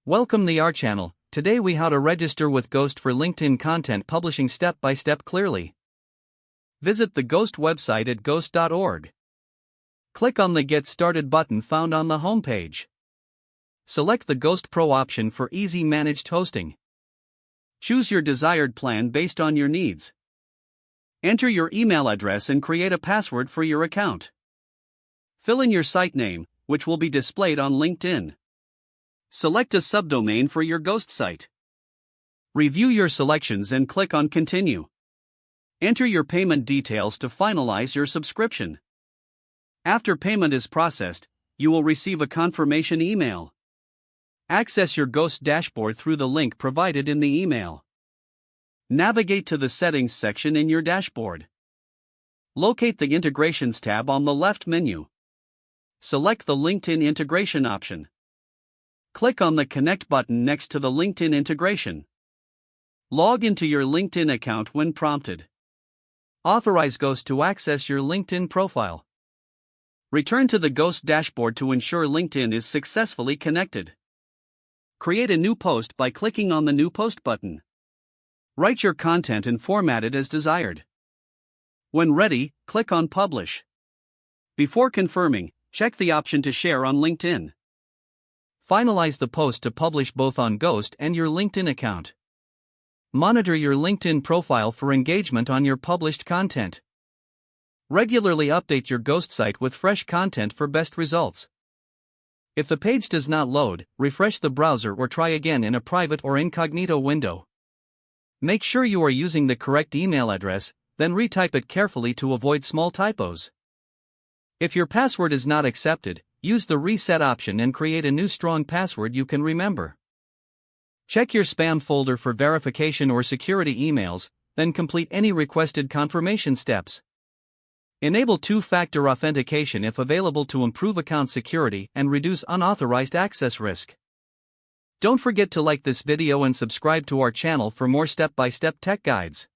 Welcome to our channel. Today we how to register with Ghost for LinkedIn content publishing step by step clearly. Visit the Ghost website at ghost.org. Click on the Get Started button found on the homepage. Select the Ghost Pro option for easy managed hosting. Choose your desired plan based on your needs. Enter your email address and create a password for your account. Fill in your site name, which will be displayed on LinkedIn. Select a subdomain for your Ghost site. Review your selections and click on Continue. Enter your payment details to finalize your subscription. After payment is processed, you will receive a confirmation email. Access your Ghost dashboard through the link provided in the email. Navigate to the Settings section in your dashboard. Locate the Integrations tab on the left menu. Select the LinkedIn integration option. Click on the Connect button next to the LinkedIn integration. Log into your LinkedIn account when prompted. Authorize Ghost to access your LinkedIn profile. Return to the Ghost dashboard to ensure LinkedIn is successfully connected. Create a new post by clicking on the New Post button. Write your content and format it as desired. When ready, click on Publish. Before confirming, check the option to share on LinkedIn. Finalize the post to publish both on Ghost and your LinkedIn account. Monitor your LinkedIn profile for engagement on your published content. Regularly update your Ghost site with fresh content for best results. If the page does not load, refresh the browser or try again in a private or incognito window. Make sure you are using the correct email address, then retype it carefully to avoid small typos. If your password is not accepted, use the Reset option and create a new strong password you can remember. Check your spam folder for verification or security emails, then complete any requested confirmation steps. Enable two-factor authentication if available to improve account security and reduce unauthorized access risk. Don't forget to like this video and subscribe to our channel for more step-by-step tech guides.